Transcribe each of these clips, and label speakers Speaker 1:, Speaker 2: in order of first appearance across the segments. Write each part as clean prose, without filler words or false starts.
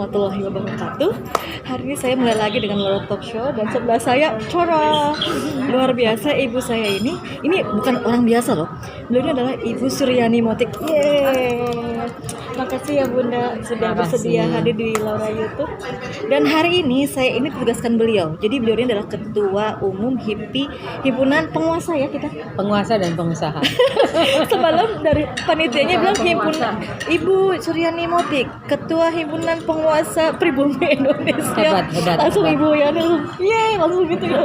Speaker 1: warahmatullahi wabarakatuh. Hari ini saya mulai lagi dengan Loro Talk Show dan sebelah saya Cora. Luar biasa ibu saya ini bukan orang biasa loh. Beliau ini adalah Ibu Suryani Motik. Yeay. Makasih ya Bunda sudah bersedia hadir di Laura YouTube. Dan hari ini saya ini tugaskan beliau. Jadi beliau ini adalah Ketua Umum Himpunan Penguasa ya kita.
Speaker 2: Penguasa dan pengusaha.
Speaker 1: Semalam dari panitianya bilang himpunan Ibu Suryani Motik, Ketua Himpunan Penguasa Pribumi Indonesia.
Speaker 2: Hebat.
Speaker 1: Langsung Ibu ya, langsung gitu ya.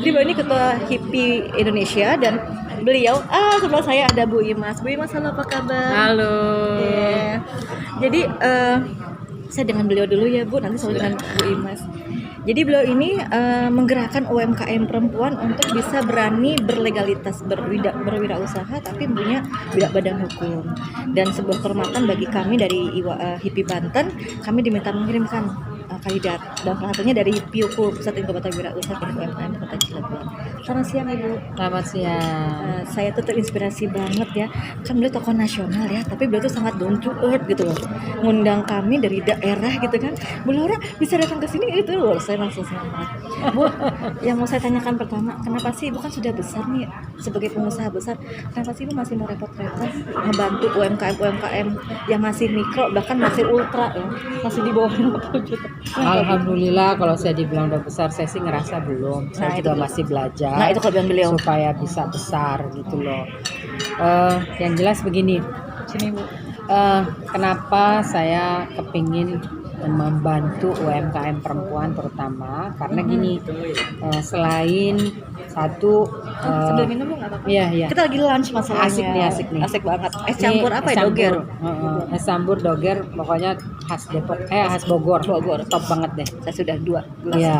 Speaker 1: Jadi beliau ini Ketua HIPI Indonesia dan beliau sebelah saya ada Bu Imas. Bu Imas, halo, apa kabar?
Speaker 2: Halo.
Speaker 1: Yeah. Jadi saya dengan beliau dulu ya Bu, nanti saya dengan Bu Imas. Jadi beliau ini menggerakkan UMKM perempuan untuk bisa berani berlegalitas berwirausaha tapi punya badan hukum. Dan sebuah kehormatan bagi kami dari HIPI Banten, kami diminta mengirimkan kandidat dan salah satunya dari PIUKU Pusat Inkubasi Wirausaha UMKM Kota Cilegon. Selamat siang Ibu.
Speaker 2: Selamat siang.
Speaker 1: Saya tuh terinspirasi banget ya. Kan beliau tokoh nasional ya, tapi beliau tuh sangat down to earth gitu loh. Ngundang kami dari daerah gitu kan. Bu Laura bisa datang ke sini itu loh. Saya langsung semangat. Bu, yang mau saya tanyakan pertama, kenapa sih Ibu kan sudah besar nih sebagai pengusaha besar, kenapa sih Ibu masih mau repot-repot ngebantu UMKM yang masih mikro bahkan masih ultra ya, masih di bawah 50 juta.
Speaker 2: Alhamdulillah kalau saya dibilang udah besar, saya sih ngerasa belum. Saya juga masih belajar.
Speaker 1: Nah itu kelebihan beliau.
Speaker 2: Supaya bisa besar gitu loh. Yang jelas begini.
Speaker 1: Sini Bu.
Speaker 2: Kenapa saya kepingin membantu UMKM perempuan terutama karena gini, selain satu
Speaker 1: sambil minum nggak apa-apa.
Speaker 2: Iya.
Speaker 1: Kita lagi lunch masalahnya.
Speaker 2: Asik nih.
Speaker 1: Asik banget. Es campur apa ya? Doger.
Speaker 2: Es campur doger, pokoknya khas Depok, khas Bogor. Top banget deh.
Speaker 1: Saya sudah 2 gelas.
Speaker 2: Iya.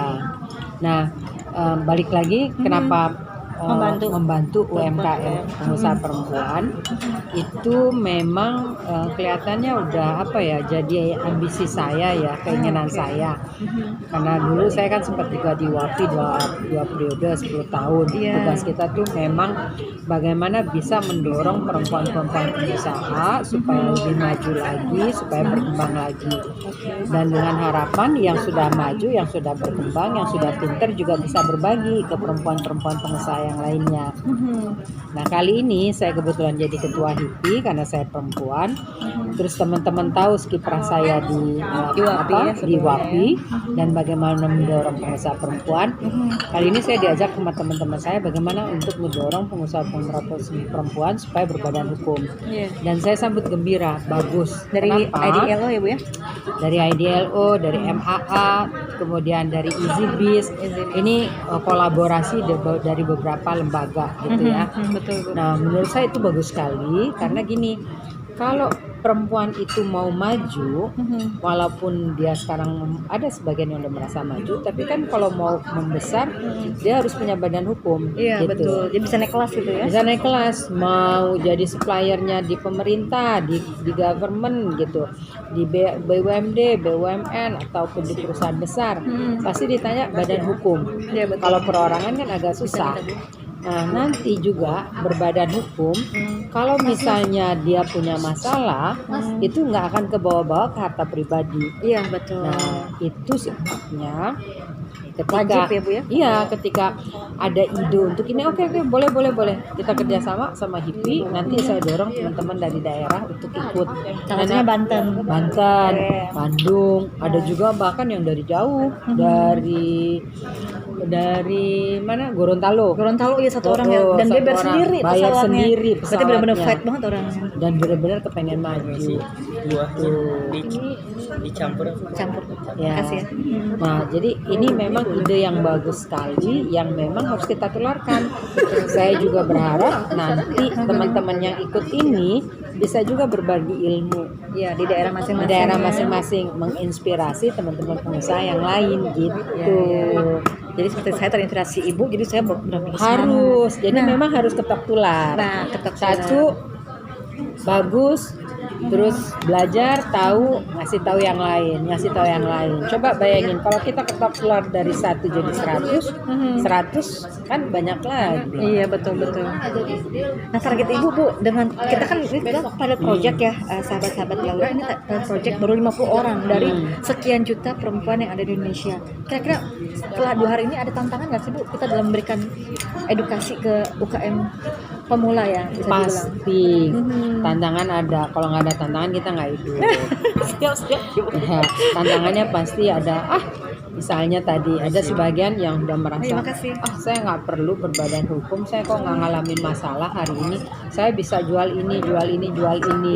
Speaker 2: Nah, balik lagi kenapa membantu UMKM pengusaha perempuan itu memang kelihatannya udah jadi ambisi saya ya, keinginan saya. Karena dulu saya kan sempat juga di WAPI dua periode 10 tahun. Tugas kita tuh memang bagaimana bisa mendorong perempuan-perempuan pengusaha supaya lebih maju lagi, supaya berkembang lagi. Dan dengan harapan yang sudah maju, yang sudah berkembang, yang sudah pintar juga bisa berbagi ke perempuan-perempuan pengusaha yang lainnya. Nah kali ini saya kebetulan jadi ketua HIPI karena saya perempuan. Terus teman-teman tahu kiprah saya di WAPI dan bagaimana mendorong pengusaha perempuan. Kali ini saya diajak sama teman-teman saya bagaimana untuk mendorong pengusaha perempuan supaya berbadan hukum. Dan saya sambut gembira, bagus.
Speaker 1: Dari IDLO ya Bu ya?
Speaker 2: Dari IDLO, dari MAA, kemudian dari EasyBiz. Ini kolaborasi dari beberapa lembaga gitu ya.
Speaker 1: Betul.
Speaker 2: Nah, menurut saya itu bagus sekali karena gini, kalau perempuan itu mau maju, walaupun dia sekarang ada sebagian yang udah merasa maju, tapi kan kalau mau membesar, dia harus punya badan hukum.
Speaker 1: Iya
Speaker 2: gitu.
Speaker 1: betul. Dia bisa naik kelas gitu ya?
Speaker 2: Bisa naik kelas, mau jadi suppliernya di pemerintah, di government gitu, di BUMD, BUMN ataupun di perusahaan besar, pasti ditanya badan hukum.
Speaker 1: Iya betul.
Speaker 2: Kalau perorangan kan agak susah. Nah nanti juga berbadan hukum, kalau misalnya dia punya masalah, itu nggak akan kebawa-bawa ke harta pribadi.
Speaker 1: Iya betul.
Speaker 2: Nah itu sebabnya ketika
Speaker 1: wajib ya Bu ya?
Speaker 2: Iya, ketika ada ide untuk ini, oke, boleh kita kerjasama sama HIPI. Nanti saya dorong teman-teman dari daerah untuk ikut.
Speaker 1: Contohnya Banten,
Speaker 2: Bandung, ada juga bahkan yang dari jauh, dari mana, Gorontalo iya, satu orang ya, dan dia bayar sendiri pesawatnya.
Speaker 1: Berarti benar-benar fight banget orangnya.
Speaker 2: Dan benar-benar kepengen maju.
Speaker 3: Dicampur
Speaker 2: Ya.
Speaker 1: Makasih ya.
Speaker 2: Nah, jadi ini memang ide yang bagus sekali yang memang harus kita tularkan. Saya juga berharap nanti teman-teman yang ikut ini bisa juga berbagi ilmu
Speaker 1: Ya di daerah masing-masing.
Speaker 2: Di daerah masing-masing, menginspirasi teman-teman pengusaha yang lain gitu.
Speaker 1: Jadi seperti saya terinspirasi Ibu, jadi saya benar-benar
Speaker 2: Harus. Jadi memang harus ketok tular.
Speaker 1: Nah, ketok tular.
Speaker 2: Satu, bagus terus belajar, tahu, ngasih tahu yang lain. Coba bayangin kalau kita keluar dari 1 jadi 100 kan banyak lagi.
Speaker 1: Iya, betul. Nah, target Ibu, Bu, dengan kita kan ini bilang pilot project ya, sahabat-sahabat Laura, ini pilot project baru 50 orang dari sekian juta perempuan yang ada di Indonesia. Kira-kira setelah 2 hari ini ada tantangan nggak sih, Bu, kita dalam memberikan edukasi ke UKM pemula ya, bisa dibilang?
Speaker 2: Pasti tantangan ada. Kalau nggak ada tantangan kita nggak hidup.
Speaker 1: Siap.
Speaker 2: Ya, tantangannya pasti ada. Misalnya tadi ada sebagian yang udah merasa,
Speaker 1: Terima kasih.
Speaker 2: saya nggak perlu berbadan hukum, saya kok nggak ngalamin masalah hari ini, saya bisa jual ini.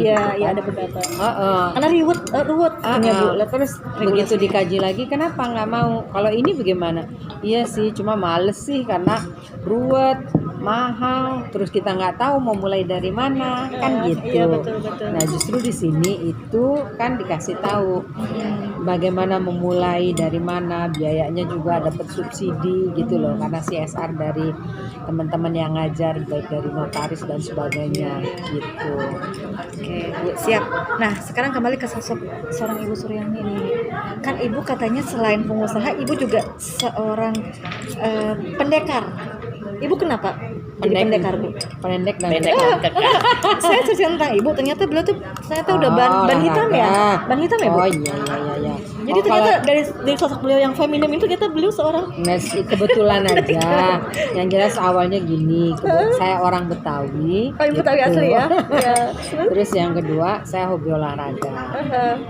Speaker 1: Iya, ada beberapa. Karena ruwet, Bu.
Speaker 2: Terus begitu dikaji lagi, kenapa nggak mau? Kalau ini bagaimana? Iya sih, cuma males sih karena ruwet, mahal, terus kita nggak tahu mau mulai dari mana, kan gitu.
Speaker 1: Iya, betul.
Speaker 2: Nah, justru di sini itu kan dikasih tahu bagaimana memulai, dari mana, biayanya juga dapat subsidi gitu loh, karena CSR dari teman-teman yang ngajar, baik dari notaris dan sebagainya gitu.
Speaker 1: Oke, Bu, siap. Nah, sekarang kembali ke sosok seorang Ibu Suryani ini. Kan Ibu katanya selain pengusaha, Ibu juga seorang pendekar. Ibu kenapa jadi pendekar, Bu?
Speaker 2: Pendek dan
Speaker 1: Saya cerita tentang Ibu, ternyata beliau tuh udah ban hitam ya? Ban hitam ya, Bu?
Speaker 2: Oh iya.
Speaker 1: Jadi ternyata dari sosok beliau yang feminim itu ternyata beliau seorang
Speaker 2: kebetulan aja. Yang jelas awalnya gini, saya orang Betawi.
Speaker 1: Oh, Ibu Betawi asli ya? Iya.
Speaker 2: Terus yang kedua, saya hobi olahraga.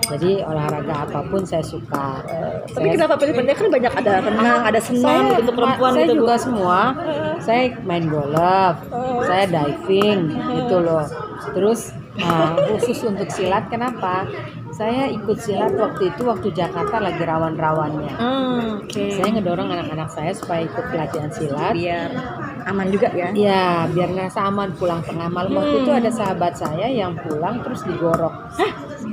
Speaker 2: Jadi olahraga apapun saya suka.
Speaker 1: Tapi kenapa pilih pendekar? Banyak ada renang, ada senam untuk perempuan
Speaker 2: saya
Speaker 1: gitu, Bu.
Speaker 2: juga semua. Saya main golf, saya diving gitu loh. Terus khusus untuk silat, kenapa? Saya ikut silat waktu Jakarta lagi rawan-rawannya. Saya ngedorong anak-anak saya supaya ikut pelatihan silat
Speaker 1: Biar aman juga ya?
Speaker 2: Ya, biar ngerasa aman pulang tengah malam. Waktu itu ada sahabat saya yang pulang terus digorok.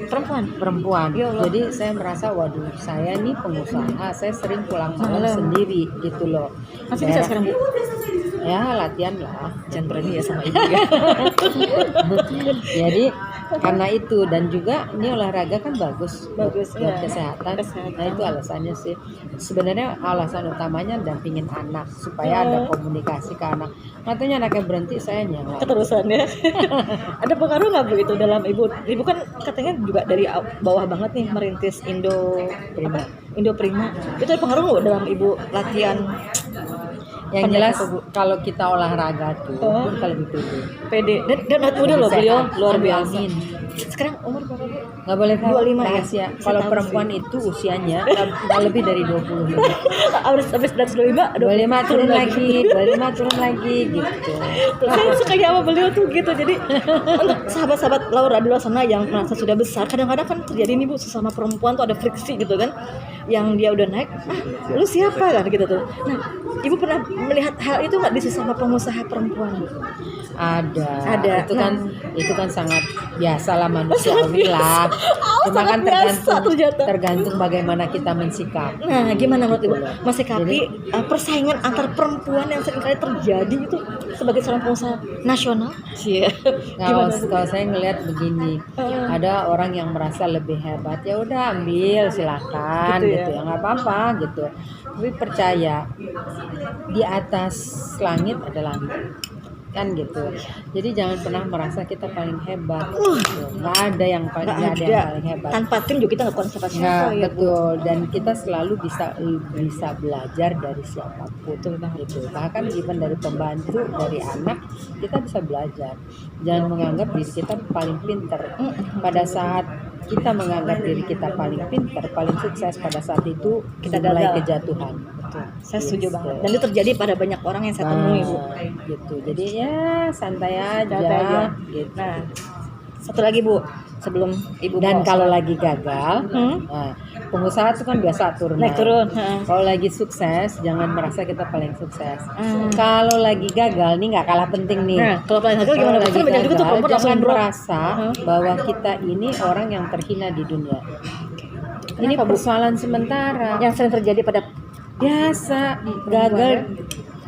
Speaker 2: Perempuan.
Speaker 1: Ya Allah.
Speaker 2: Jadi saya merasa, waduh, saya nih pengusaha, saya sering pulang malam sendiri gitu loh.
Speaker 1: Masih bisa sekarang, Bu?
Speaker 2: Ya, latihan lah.
Speaker 1: Jangan berani ya sama Ibu ya.
Speaker 2: Jadi karena itu, dan juga ini olahraga kan bagus buat
Speaker 1: ya.
Speaker 2: kesehatan. Nah, itu alasannya sih. Sebenarnya alasan utamanya dampingin anak supaya ada komunikasi ke anak. Katanya anaknya berhenti, saya nyala.
Speaker 1: Keterusan ya. Ada pengaruh nggak, Bu, itu dalam Ibu kan katanya juga dari bawah banget nih merintis Indo Prima. Itu ada pengaruh nggak dalam Ibu latihan?
Speaker 2: Yang jelas kalau kita olahraga tuh kita lebih
Speaker 1: pede. Dan anak muda loh beliau, luar biasa.
Speaker 2: Amin.
Speaker 1: Sekarang umur berapa, Bu?
Speaker 2: Nggak boleh tahu.
Speaker 1: 25 ya?
Speaker 2: Rahasia. Kalau perempuan itu usianya nggak lebih dari 20.
Speaker 1: Habis 25,
Speaker 2: 25 turun lagi gitu.
Speaker 1: Saya sukanya sama beliau tuh gitu. Jadi untuk sahabat-sahabat Laura di luar sana yang merasa sudah besar, kadang-kadang kan terjadi nih, Bu, sesama perempuan tuh ada friksi gitu kan. Yang dia udah naik, lu siapa kan gitu tuh. Nah, Ibu pernah melihat hal itu nggak di sesama pengusaha perempuan?
Speaker 2: Ada. Itu kan sangat biasa lah, manusiawi lah. Cuma kan tergantung bagaimana kita mensikap.
Speaker 1: Nah, gimana menurut Ibu mensikapi persaingan antar perempuan yang seringkali terjadi itu sebagai seorang pengusaha nasional?
Speaker 2: Kalau saya ngelihat begini, ada orang yang merasa lebih hebat, ya udah ambil silakan gitu ya, nggak apa-apa gitu. Tapi percaya di atas langit ada langit, kan gitu. Jadi jangan pernah merasa kita paling hebat. Gitu. Nggak ada yang paling hebat.
Speaker 1: Tanpa tim juga kita nggak kuat siapa-siapa.
Speaker 2: Ya, betul. Dan kita selalu bisa belajar dari siapapun. Gitu. Bahkan even dari pembantu, dari anak, kita bisa belajar. Jangan menganggap diri kita paling pinter. Pada saat kita menganggap diri kita paling pinter, paling sukses, pada saat itu kita mulai kejatuhan.
Speaker 1: Betul. Saya setuju banget. Dan itu terjadi pada banyak orang yang saya temui, Bu.
Speaker 2: Gitu. Jadi ya santai aja. Gitu.
Speaker 1: Nah, satu lagi, Bu, sebelum Ibu
Speaker 2: dan kalau lagi gagal, pengusaha itu kan biasa
Speaker 1: naik turun.
Speaker 2: Kalau lagi sukses, jangan merasa kita paling sukses. Kalau lagi gagal nih, nggak kalah penting nih.
Speaker 1: Kalau paling gagal gimana?
Speaker 2: Lagi gagal, jangan merasa bahwa kita ini orang yang terhina di dunia. Ini persoalan sementara.
Speaker 1: Yang sering terjadi pada
Speaker 2: biasa gagal.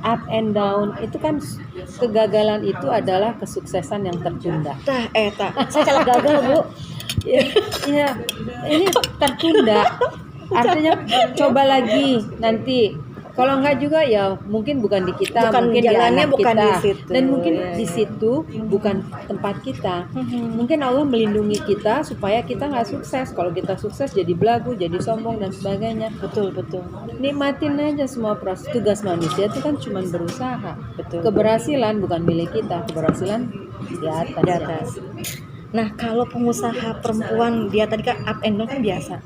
Speaker 2: up and down itu kan, kegagalan itu adalah kesuksesan yang tertunda.
Speaker 1: Saya caleg gagal, Bu.
Speaker 2: Iya, ini tertunda. Artinya coba lagi nanti. Kalau enggak juga ya mungkin bukan di kita, mungkin di
Speaker 1: jalannya
Speaker 2: anak
Speaker 1: bukan
Speaker 2: kita,
Speaker 1: di situ.
Speaker 2: dan mungkin
Speaker 1: Ya.
Speaker 2: di situ bukan tempat kita. Mungkin Allah melindungi kita supaya kita nggak sukses. Kalau kita sukses jadi belagu, jadi sombong dan sebagainya.
Speaker 1: Betul.
Speaker 2: Nikmatin aja semua proses. Tugas manusia itu kan cuma berusaha.
Speaker 1: Betul.
Speaker 2: Keberhasilan bukan milik kita, keberhasilan di atas.
Speaker 1: Di atas. Nah, kalau pengusaha perempuan dia tadi kan up and down kan biasa.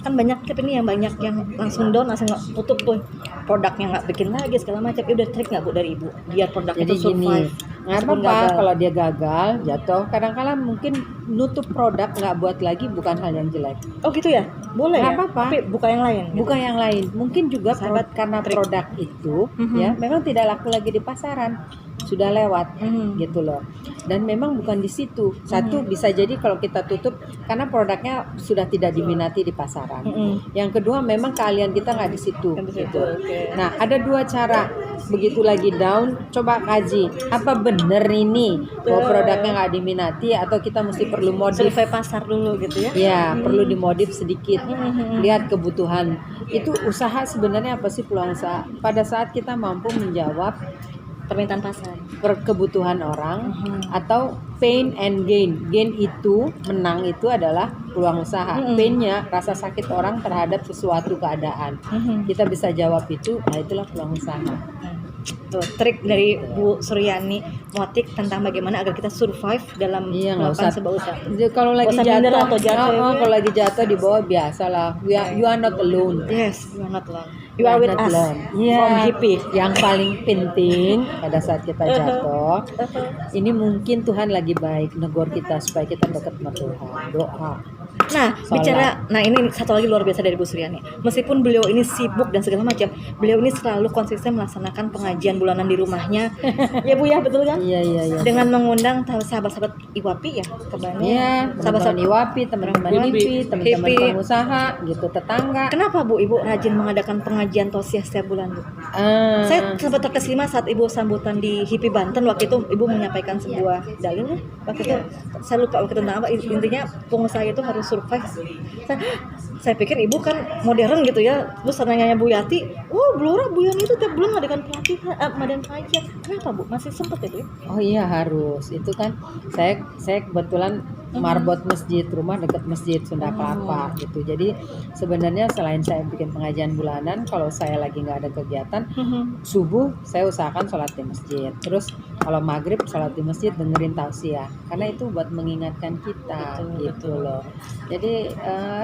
Speaker 1: Kan banyak tapi ini yang banyak yang langsung down, langsung tutup tuh produknya, nggak bikin lagi segala macam. Udah trik nggak Bu dari Ibu biar produknya
Speaker 2: Jadi
Speaker 1: itu survive?
Speaker 2: nggak apa-apa kalau dia gagal, jatuh. Kadang-kadang mungkin nutup produk nggak buat lagi bukan hal yang jelek.
Speaker 1: Oh gitu ya, boleh
Speaker 2: Nggak
Speaker 1: ya.
Speaker 2: apa-apa.
Speaker 1: Tapi buka yang lain. Gitu.
Speaker 2: Bukan yang lain. Mungkin juga
Speaker 1: Sahabat
Speaker 2: karena
Speaker 1: trik.
Speaker 2: produk itu ya memang tidak laku lagi di pasaran, sudah lewat gitu loh. Dan memang bukan di situ. Satu bisa jadi kalau kita tutup karena produknya sudah tidak diminati di pasaran. Yang kedua memang keahlian kita nggak di situ. Gitu.
Speaker 1: Okay.
Speaker 2: Nah ada dua cara. Begitu lagi down, coba kaji apa bener ini bahwa produknya nggak diminati atau kita mesti perlu modif.
Speaker 1: Survei pasar dulu gitu ya.
Speaker 2: Ya, perlu dimodif sedikit. Lihat kebutuhan. Itu usaha sebenarnya apa sih peluang usaha? Pada saat kita mampu menjawab
Speaker 1: Permintaan pasar.
Speaker 2: kebutuhan orang atau pain and gain. Gain itu, menang itu adalah peluang usaha. Pain-nya rasa sakit orang terhadap sesuatu keadaan. Kita bisa jawab itu, nah itulah peluang usaha.
Speaker 1: Tuh, trik dari Bu Suryani Motik tentang bagaimana agar kita survive dalam melakukan sebuah usaha.
Speaker 2: Kalau lagi
Speaker 1: Bosan minder atau jatuh, ya?
Speaker 2: kalau lagi jatuh di bawah biasalah. You are not alone.
Speaker 1: Yes, you are not alone. You are with
Speaker 2: not
Speaker 1: us.
Speaker 2: alone.
Speaker 1: From hippie.
Speaker 2: Yang paling penting pada saat kita jatuh, ini mungkin Tuhan lagi baik negor kita supaya kita dekat sama Tuhan. Doa.
Speaker 1: Nah, ini satu lagi luar biasa dari Bu Suryani. Meskipun beliau ini sibuk dan segala macam, beliau ini selalu konsisten melaksanakan pengajian bulanan di rumahnya. Ya Bu ya, betul kan?
Speaker 2: Iya.
Speaker 1: Dengan mengundang sahabat-sahabat IWAPI ya, kebanyakan.
Speaker 2: Iya, teman-teman IWAPI, teman-teman HIPI, teman-teman
Speaker 1: HIPI.
Speaker 2: pengusaha, gitu, tetangga.
Speaker 1: Kenapa Bu Ibu rajin mengadakan pengajian tausiah setiap bulan Bu? Saya sempat terkesima saat Ibu sambutan di HIPI Banten. Waktu itu Ibu menyampaikan sebuah dalil. Waktu itu saya lupa waktu itu tentang apa. Intinya pengusaha itu harus survive. Saya pikir Ibu kan modern gitu ya. Terus nanya Bu Yati, Blora Bu Yani itu tiap bulan ngadakan pelatihan, ngadakan pengajian. Kenapa Bu? Masih sempat itu ya?
Speaker 2: Oh iya harus. Itu kan saya kebetulan marbot masjid, rumah dekat masjid Sunda Kelapa gitu. Jadi sebenarnya selain saya bikin pengajian bulanan, kalau saya lagi nggak ada kegiatan, subuh saya usahakan sholat di masjid. Terus kalau maghrib sholat di masjid dengerin tausiah. Karena itu buat mengingatkan kita gitu loh. Jadi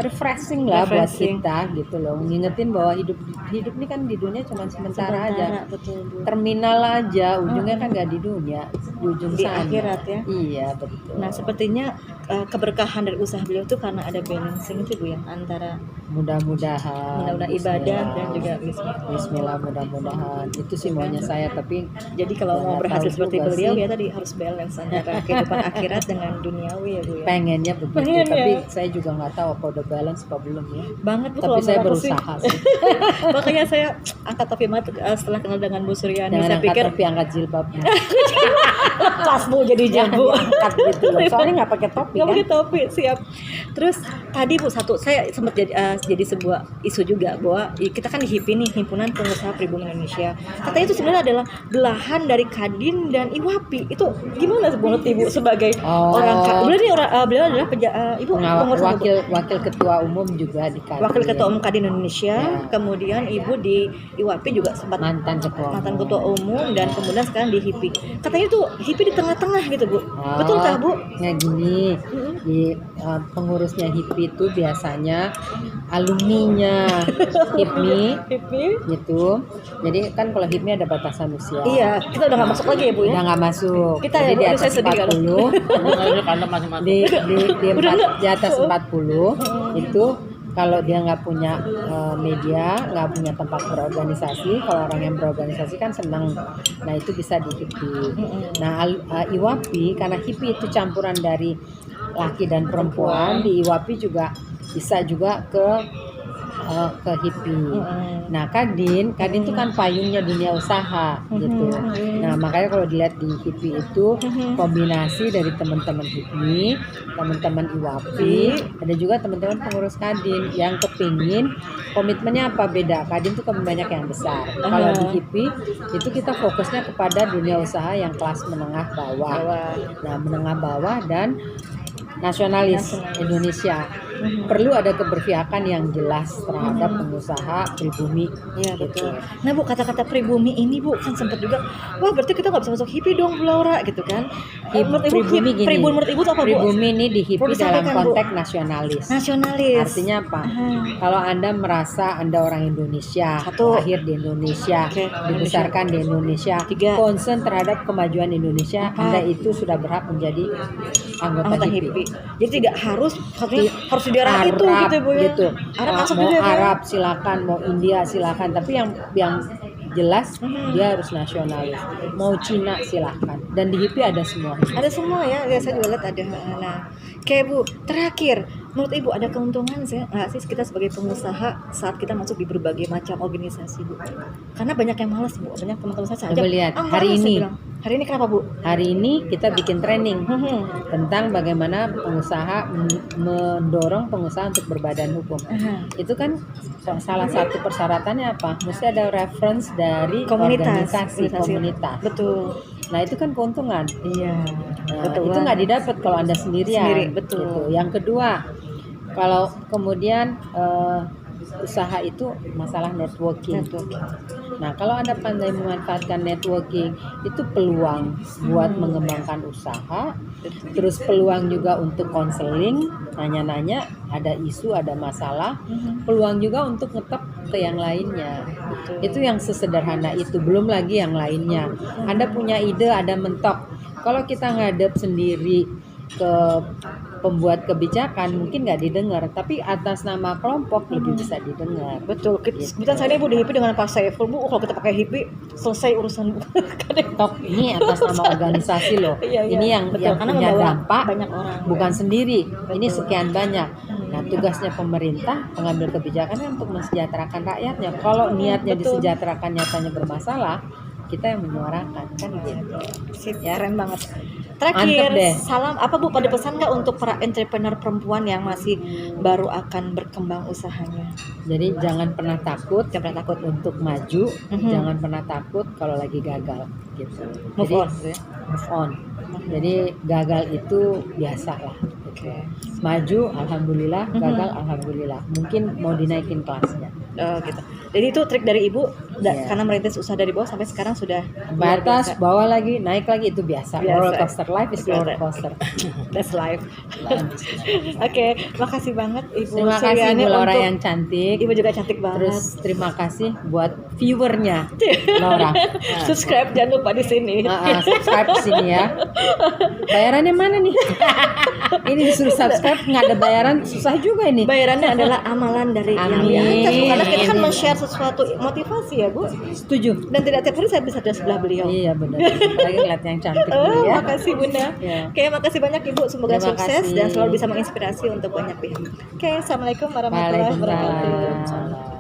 Speaker 2: refreshing lah buat kita gitu loh. Ngingetin bahwa hidup ini kan di dunia cuma sementara aja.
Speaker 1: Betul, Bu.
Speaker 2: Terminal aja, ujungnya kan nggak di dunia, di ujung
Speaker 1: Di
Speaker 2: sana.
Speaker 1: akhirat ya.
Speaker 2: Iya betul.
Speaker 1: Nah, sepertinya keberkahan dari usaha beliau itu karena ada balancing itu Bu ya, antara
Speaker 2: Mudah-mudahan
Speaker 1: ibadah dan juga
Speaker 2: Bismillah, mudah-mudahan itu sih maunya saya. Tapi
Speaker 1: jadi kalau mau
Speaker 2: nggak
Speaker 1: berhasil
Speaker 2: tahu
Speaker 1: seperti
Speaker 2: juga
Speaker 1: beliau
Speaker 2: sih.
Speaker 1: ya tadi harus balance antara kehidupan akhirat dengan duniawi ya Bu ya.
Speaker 2: Pengennya begitu,
Speaker 1: Pengen,
Speaker 2: tapi
Speaker 1: ya.
Speaker 2: saya juga nggak tahu apa udah balance apa belum ya.
Speaker 1: Banget Bu
Speaker 2: Tapi
Speaker 1: kalau
Speaker 2: saya
Speaker 1: menurut aku sih.
Speaker 2: berusaha sih.
Speaker 1: Makanya saya angkat topi mat setelah kenal dengan Bu Suryani.
Speaker 2: Jangan
Speaker 1: Saya
Speaker 2: angkat
Speaker 1: pikir
Speaker 2: topi, angkat jilbabnya.
Speaker 1: lepas Bu jadi jago.
Speaker 2: Angkat gitu loh. Soalnya nggak pakai topi
Speaker 1: Nggak
Speaker 2: kan.
Speaker 1: pakai topi, siap. Terus tadi Bu saya sempat jadi sebuah isu juga bahwa kita kan di HIPI nih, Himpunan Pengusaha Pribumi Indonesia. Katanya itu sebenarnya adalah belahan dari Kadin dan IWAPI. Itu gimana menurut Ibu sebagai beliau adalah Ibu pengurus
Speaker 2: wakil ketua umum juga di Kadin.
Speaker 1: Wakil Ketua Umum Kadin Indonesia, kemudian Ibu di IWAPI juga sempat
Speaker 2: mantan ketua
Speaker 1: umum dan kemudian sekarang di HIPI. Katanya itu HIPI di tengah-tengah gitu Bu. Betulkah Bu?
Speaker 2: Ya gini, di pengurusnya HIPI itu biasanya alumninya HIPMI gitu. Jadi kan kalau HIPMI ada batasan usia.
Speaker 1: Iya, kita udah nggak masuk lagi ya Bu ya.
Speaker 2: Udah nggak masuk.
Speaker 1: Kita
Speaker 2: jadi
Speaker 1: ya, Bu,
Speaker 2: di atas
Speaker 1: saya sedih
Speaker 2: 40. di atas 40 itu kalau dia nggak punya media, nggak punya tempat berorganisasi. Kalau orang yang berorganisasi kan senang. Nah itu bisa di HIPI. Nah IWAPI karena HIPI itu campuran dari laki dan perempuan, di IWAPI juga bisa juga ke ke HIPI. Nah, Kadin itu kan payungnya dunia usaha gitu. Nah, makanya kalau dilihat di HIPI itu kombinasi dari teman-teman HIPMI, teman-teman IWAPI, ada juga teman-teman pengurus Kadin yang kepingin komitmennya apa beda. Kadin itu kan banyak yang besar. Kalau di HIPI itu kita fokusnya kepada dunia usaha yang kelas menengah bawah. Nah, menengah bawah dan nasionalis Indonesia. Perlu ada keberpihakan yang jelas terhadap pengusaha pribumi.
Speaker 1: Iya,
Speaker 2: gitu.
Speaker 1: betul. Nah Bu, kata-kata pribumi ini Bu kan sempat juga, wah berarti kita nggak bisa masuk HIPI dong Bu Laura gitu kan.
Speaker 2: Pribumi gini.
Speaker 1: Menurut Ibu itu apa Bu?
Speaker 2: Pribumi ini di HIPI
Speaker 1: Perlu
Speaker 2: dalam
Speaker 1: disampaikan, Bu.
Speaker 2: konteks nasionalis.
Speaker 1: Nasionalis.
Speaker 2: Artinya apa? Kalau Anda merasa Anda orang Indonesia,
Speaker 1: Satu.
Speaker 2: lahir di Indonesia,
Speaker 1: Oke.
Speaker 2: dibesarkan di Indonesia,
Speaker 1: Tiga.
Speaker 2: concern terhadap kemajuan Indonesia,
Speaker 1: Empat.
Speaker 2: Anda itu sudah berhak menjadi anggota HIPI.
Speaker 1: Jadi tidak harus harus di daerah itu gitu ya Bu ya.
Speaker 2: Gitu.
Speaker 1: Arab masuk
Speaker 2: Mau
Speaker 1: juga ya, Bu?
Speaker 2: Arab silakan, mau India silakan, tapi yang jelas dia harus nasionalis. Mau Cina silakan. Dan di HIPI ada semua.
Speaker 1: Ada semua ya, saya juga lihat ada. Nah, oke Bu, terakhir, menurut Ibu ada keuntungan nggak sih kita sebagai pengusaha saat kita masuk di berbagai macam organisasi Bu? Karena banyak yang malas Bu, banyak teman-teman saya
Speaker 2: Coba lihat,
Speaker 1: "Ah,
Speaker 2: hari
Speaker 1: malas," saya
Speaker 2: ini.
Speaker 1: bilang. Hari ini kenapa Bu?
Speaker 2: Hari ini kita bikin training tentang bagaimana pengusaha mendorong pengusaha untuk berbadan hukum. Itu kan salah satu persyaratannya apa? Mesti ada reference dari organisasi komunitas.
Speaker 1: Betul.
Speaker 2: Nah, itu kan keuntungan.
Speaker 1: Iya.
Speaker 2: Nah,
Speaker 1: Betul
Speaker 2: itu nggak didapat kalau Anda sendirian.
Speaker 1: Sendiri, betul.
Speaker 2: Gitu. Yang kedua, kalau kemudian usaha itu masalah networking. Nah, kalau Anda pandai memanfaatkan networking, itu peluang buat mengembangkan usaha, terus peluang juga untuk konseling, nanya-nanya, ada isu, ada masalah, peluang juga untuk ngetop ke yang lainnya. Itu yang sesederhana itu, belum lagi yang lainnya. Anda punya ide, ada mentok. Kalau kita ngadep sendiri ke pembuat kebijakan mungkin nggak didengar, tapi atas nama kelompok lebih bisa didengar.
Speaker 1: Betul.
Speaker 2: Gitu.
Speaker 1: Kita saya Bu di HIPI dengan Pak Saiful Bu, kalau kita pakai HIPI selesai urusan Bu.
Speaker 2: Tok ini atas nama organisasi loh.
Speaker 1: Iya.
Speaker 2: Ini yang
Speaker 1: Betul, karena
Speaker 2: punya
Speaker 1: membawa
Speaker 2: dampak
Speaker 1: banyak orang.
Speaker 2: bukan sendiri. Ini sekian banyak. Nah, tugasnya pemerintah pengambil kebijakan kan untuk mensejahterakan rakyatnya. Kalau niatnya
Speaker 1: Betul.
Speaker 2: disejahterakan nyatanya bermasalah, kita yang menyuarakan kan gitu.
Speaker 1: Sip,
Speaker 2: Ya.
Speaker 1: keren banget.
Speaker 2: Mantep
Speaker 1: Terakhir,
Speaker 2: deh.
Speaker 1: salam apa Bu, pada pesan nggak untuk para entrepreneur perempuan yang masih baru akan berkembang usahanya?
Speaker 2: Jadi jangan pernah takut untuk maju,
Speaker 1: Mhm.
Speaker 2: jangan pernah takut kalau lagi gagal gitu.
Speaker 1: Move
Speaker 2: Jadi,
Speaker 1: on, gitu ya?
Speaker 2: move on. Jadi gagal itu biasa lah.
Speaker 1: Oke.
Speaker 2: Maju alhamdulillah, gagal alhamdulillah. Mungkin mau dinaikin kelasnya.
Speaker 1: Oh, gitu. Jadi itu trik dari Ibu
Speaker 2: Iya.
Speaker 1: karena merintis usaha dari bawah sampai sekarang sudah luar
Speaker 2: Batas,
Speaker 1: biasa.
Speaker 2: bawah lagi, naik lagi itu biasa.
Speaker 1: Biasa.
Speaker 2: Roller coaster, life is roller coaster.
Speaker 1: That's life. Oke, makasih banget Ibu
Speaker 2: Terima kasih
Speaker 1: Suryani
Speaker 2: Bu Laura
Speaker 1: untuk-
Speaker 2: yang cantik.
Speaker 1: Ibu juga cantik banget.
Speaker 2: Terus terima kasih buat viewernya Laura.
Speaker 1: Subscribe jangan lupa di sini.
Speaker 2: Subscribe di sini ya. Bayarannya mana nih? Ini disuruh subscribe nggak ada bayaran, susah juga ini.
Speaker 1: Bayarannya adalah amalan dari yang di
Speaker 2: Amin.
Speaker 1: atas. Karena kita kan
Speaker 2: Amin.
Speaker 1: men-share sesuatu motivasi ya Bu.
Speaker 2: Setuju.
Speaker 1: Dan tidak tiap hari saya bisa di sebelah beliau.
Speaker 2: Iya benar. Apalagi ngeliat yang cantik dulu ya.
Speaker 1: Makasih Bunda.
Speaker 2: Ya.
Speaker 1: Oke, makasih banyak Ibu. Semoga
Speaker 2: Terima
Speaker 1: sukses
Speaker 2: kasih.
Speaker 1: dan selalu bisa menginspirasi untuk banyak pihak. Oke, assalamualaikum warahmatullahi wabarakatuh.
Speaker 2: Waalaikumsalam.